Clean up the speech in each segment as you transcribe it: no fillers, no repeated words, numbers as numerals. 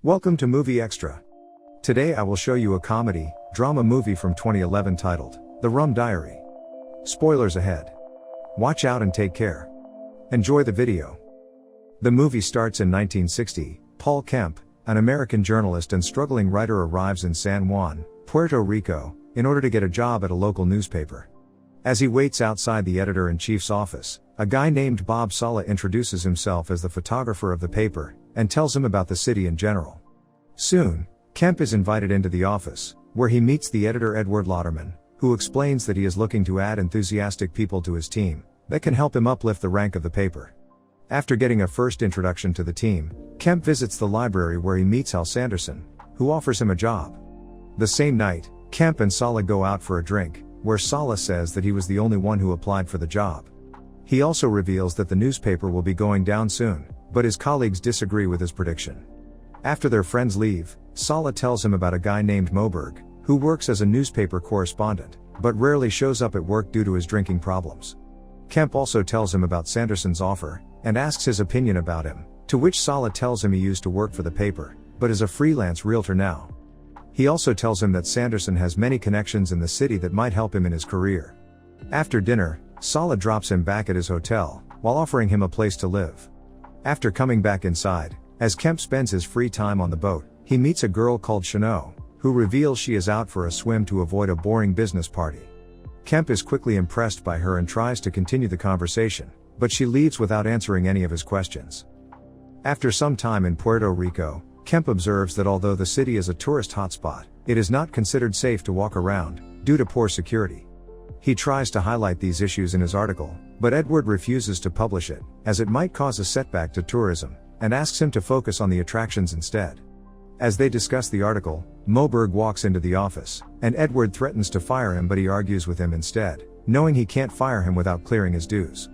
Welcome to Movie Extra. Today I will show you a comedy, drama movie from 2011 titled, The Rum Diary. Spoilers ahead. Watch out and take care. Enjoy the video. The movie starts in 1960. Paul Kemp, an American journalist and struggling writer, arrives in San Juan, Puerto Rico, in order to get a job at a local newspaper. As he waits outside the editor-in-chief's office, a guy named Bob Sala introduces himself as the photographer of the paper, and tells him about the city in general. Soon, Kemp is invited into the office, where he meets the editor Edward Lauderman, who explains that he is looking to add enthusiastic people to his team, that can help him uplift the rank of the paper. After getting a first introduction to the team, Kemp visits the library where he meets Hal Sanderson, who offers him a job. The same night, Kemp and Sala go out for a drink, where Sala says that he was the only one who applied for the job. He also reveals that the newspaper will be going down soon, but his colleagues disagree with his prediction. After their friends leave, Sala tells him about a guy named Moberg, who works as a newspaper correspondent, but rarely shows up at work due to his drinking problems. Kemp also tells him about Sanderson's offer, and asks his opinion about him, to which Sala tells him he used to work for the paper, but is a freelance realtor now. He also tells him that Sanderson has many connections in the city that might help him in his career. After dinner, Sala drops him back at his hotel, while offering him a place to live. After coming back inside, as Kemp spends his free time on the boat, he meets a girl called Chanot, who reveals she is out for a swim to avoid a boring business party. Kemp is quickly impressed by her and tries to continue the conversation, but she leaves without answering any of his questions. After some time in Puerto Rico, Kemp observes that although the city is a tourist hotspot, it is not considered safe to walk around, due to poor security. He tries to highlight these issues in his article, but Edward refuses to publish it, as it might cause a setback to tourism, and asks him to focus on the attractions instead. As they discuss the article, Moberg walks into the office, and Edward threatens to fire him, but he argues with him instead, knowing he can't fire him without clearing his dues.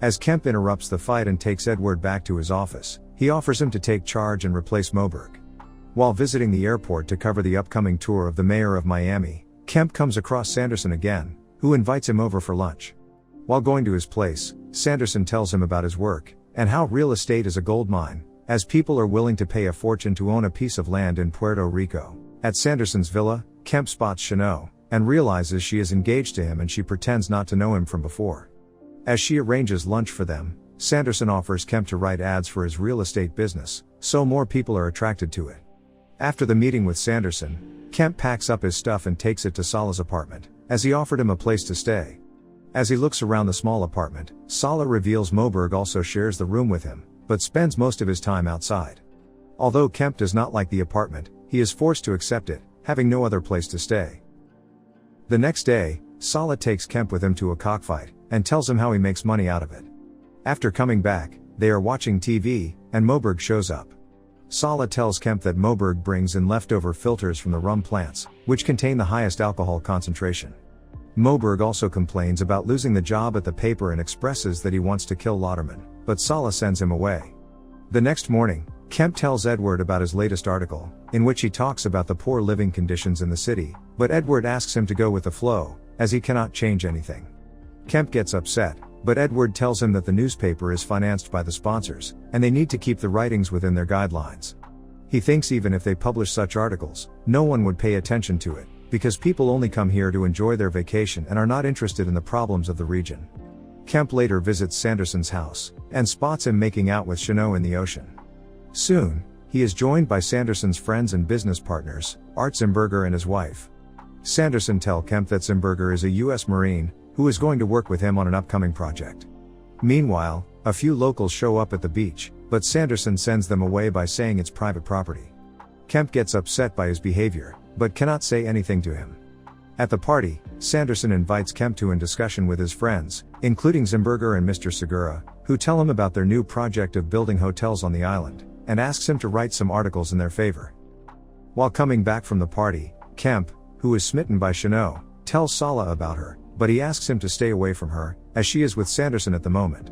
As Kemp interrupts the fight and takes Edward back to his office, he offers him to take charge and replace Moberg. While visiting the airport to cover the upcoming tour of the mayor of Miami, Kemp comes across Sanderson again, who invites him over for lunch. While going to his place, Sanderson tells him about his work, and how real estate is a gold mine, as people are willing to pay a fortune to own a piece of land in Puerto Rico. At Sanderson's villa, Kemp spots Chanot, and realizes she is engaged to him, and she pretends not to know him from before. As she arranges lunch for them, Sanderson offers Kemp to write ads for his real estate business, so more people are attracted to it. After the meeting with Sanderson, Kemp packs up his stuff and takes it to Sala's apartment, as he offered him a place to stay. As he looks around the small apartment, Sala reveals Moberg also shares the room with him, but spends most of his time outside. Although Kemp does not like the apartment, he is forced to accept it, having no other place to stay. The next day, Sala takes Kemp with him to a cockfight, and tells him how he makes money out of it. After coming back, they are watching TV, and Moberg shows up. Sala tells Kemp that Moberg brings in leftover filters from the rum plants, which contain the highest alcohol concentration. Moberg also complains about losing the job at the paper and expresses that he wants to kill Lauderman, but Sala sends him away. The next morning, Kemp tells Edward about his latest article, in which he talks about the poor living conditions in the city, but Edward asks him to go with the flow, as he cannot change anything. Kemp gets upset, but Edward tells him that the newspaper is financed by the sponsors, and they need to keep the writings within their guidelines. He thinks even if they publish such articles, no one would pay attention to it, because people only come here to enjoy their vacation and are not interested in the problems of the region. Kemp later visits Sanderson's house, and spots him making out with Chanot in the ocean. Soon, he is joined by Sanderson's friends and business partners, Art Zimberger and his wife. Sanderson tells Kemp that Zimberger is a U.S. Marine, who is going to work with him on an upcoming project. Meanwhile, a few locals show up at the beach, but Sanderson sends them away by saying it's private property. Kemp gets upset by his behavior, but cannot say anything to him. At the party, Sanderson invites Kemp to a discussion with his friends, including Zimberger and Mr. Segura, who tell him about their new project of building hotels on the island, and asks him to write some articles in their favor. While coming back from the party, Kemp, who is smitten by Chanot, tells Sala about her, but he asks him to stay away from her, as she is with Sanderson at the moment.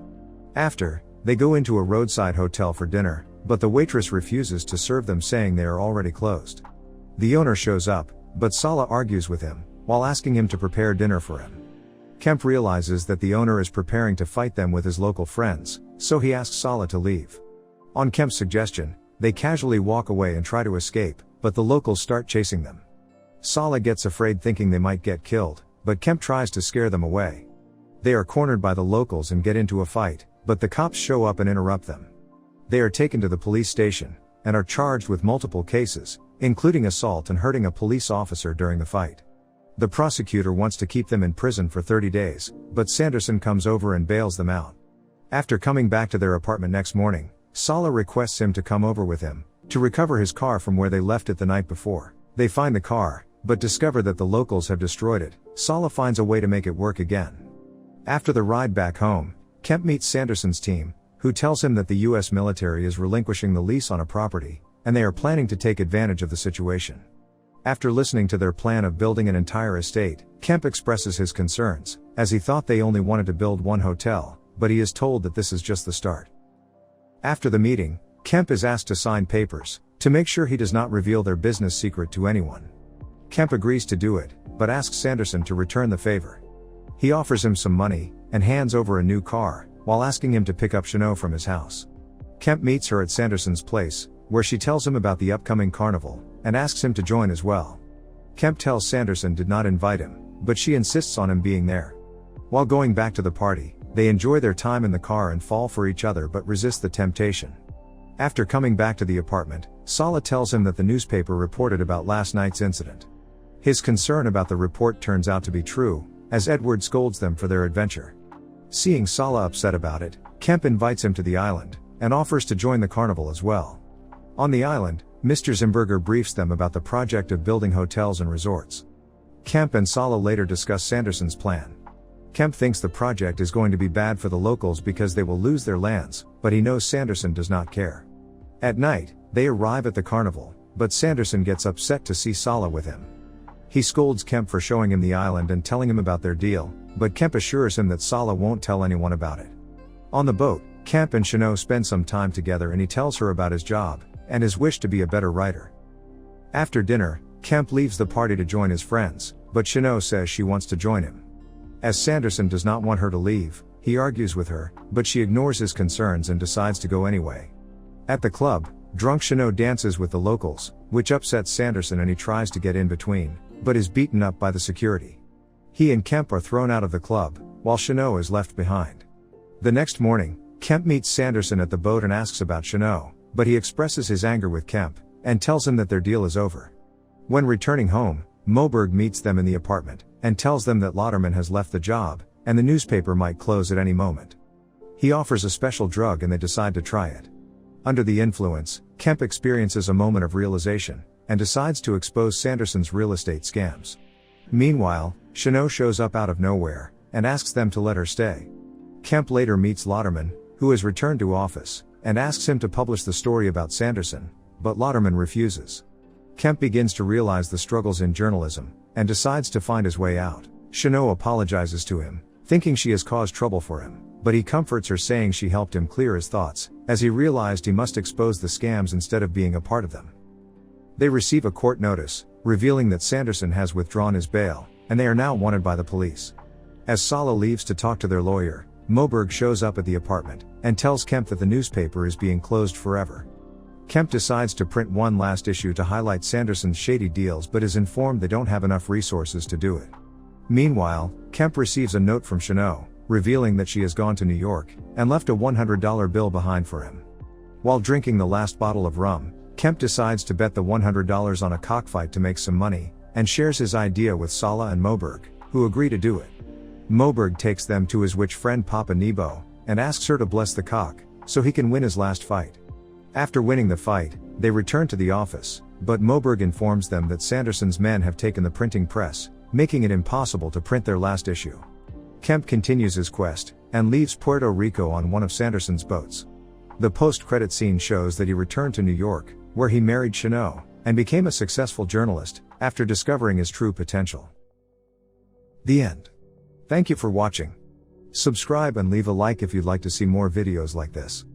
After, they go into a roadside hotel for dinner, but the waitress refuses to serve them, saying they are already closed. The owner shows up, but Sala argues with him, while asking him to prepare dinner for him. Kemp realizes that the owner is preparing to fight them with his local friends, so he asks Sala to leave. On Kemp's suggestion, They casually walk away and try to escape, but the locals start chasing them. Sala gets afraid thinking they might get killed, but Kemp tries to scare them away. They are cornered by the locals and get into a fight, but the cops show up and interrupt them. They are taken to the police station, and are charged with multiple cases, including assault and hurting a police officer during the fight. The prosecutor wants to keep them in prison for 30 days, but Sanderson comes over and bails them out. After coming back to their apartment next morning, Sala requests him to come over with him, to recover his car from where they left it the night before. They find the car, but discover that the locals have destroyed it. Sala finds a way to make it work again. After the ride back home, Kemp meets Sanderson's team, who tells him that the US military is relinquishing the lease on a property, and they are planning to take advantage of the situation. After listening to their plan of building an entire estate, Kemp expresses his concerns, as he thought they only wanted to build one hotel, but he is told that this is just the start. After the meeting, Kemp is asked to sign papers, to make sure he does not reveal their business secret to anyone. Kemp agrees to do it, but asks Sanderson to return the favor. He offers him some money, and hands over a new car, while asking him to pick up Chanel from his house. Kemp meets her at Sanderson's place, where she tells him about the upcoming carnival, and asks him to join as well. Kemp tells Sanderson did not invite him, but she insists on him being there. While going back to the party, they enjoy their time in the car and fall for each other but resist the temptation. After coming back to the apartment, Sala tells him that the newspaper reported about last night's incident. His concern about the report turns out to be true, as Edward scolds them for their adventure. Seeing Sala upset about it, Kemp invites him to the island, and offers to join the carnival as well. On the island, Mr. Zimberger briefs them about the project of building hotels and resorts. Kemp and Sala later discuss Sanderson's plan. Kemp thinks the project is going to be bad for the locals because they will lose their lands, but he knows Sanderson does not care. At night, they arrive at the carnival, but Sanderson gets upset to see Sala with him. He scolds Kemp for showing him the island and telling him about their deal, but Kemp assures him that Sala won't tell anyone about it. On the boat, Kemp and Chanel spend some time together and he tells her about his job, and his wish to be a better writer. After dinner, Kemp leaves the party to join his friends, but Chanel says she wants to join him. As Sanderson does not want her to leave, he argues with her, but she ignores his concerns and decides to go anyway. At the club, drunk Chanel dances with the locals, which upsets Sanderson and he tries to get in between, but is beaten up by the security. He and Kemp are thrown out of the club, while Chanel is left behind. The next morning, Kemp meets Sanderson at the boat and asks about Chanel, but he expresses his anger with Kemp, and tells him that their deal is over. When returning home, Moberg meets them in the apartment, and tells them that Lauderman has left the job, and the newspaper might close at any moment. He offers a special drug and they decide to try it. Under the influence, Kemp experiences a moment of realization, and decides to expose Sanderson's real estate scams. Meanwhile, Chanel shows up out of nowhere, and asks them to let her stay. Kemp later meets Lauderman, who has returned to office, and asks him to publish the story about Sanderson, but Lauderman refuses. Kemp begins to realize the struggles in journalism, and decides to find his way out. Chanel apologizes to him, thinking she has caused trouble for him, but he comforts her saying she helped him clear his thoughts, as he realized he must expose the scams instead of being a part of them. They receive a court notice, revealing that Sanderson has withdrawn his bail, and they are now wanted by the police. As Sala leaves to talk to their lawyer, Moberg shows up at the apartment, and tells Kemp that the newspaper is being closed forever. Kemp decides to print one last issue to highlight Sanderson's shady deals but is informed they don't have enough resources to do it. Meanwhile, Kemp receives a note from Chanel, revealing that she has gone to New York, and left a $100 bill behind for him. While drinking the last bottle of rum, Kemp decides to bet the $100 on a cockfight to make some money, and shares his idea with Sala and Moberg, who agree to do it. Moberg takes them to his witch friend Papa Nebo, and asks her to bless the cock, so he can win his last fight. After winning the fight, they return to the office, but Moberg informs them that Sanderson's men have taken the printing press, making it impossible to print their last issue. Kemp continues his quest, and leaves Puerto Rico on one of Sanderson's boats. The post-credit scene shows that he returned to New York, where he married Chanel, and became a successful journalist, after discovering his true potential. The end. Thank you for watching. Subscribe and leave a like if you'd like to see more videos like this.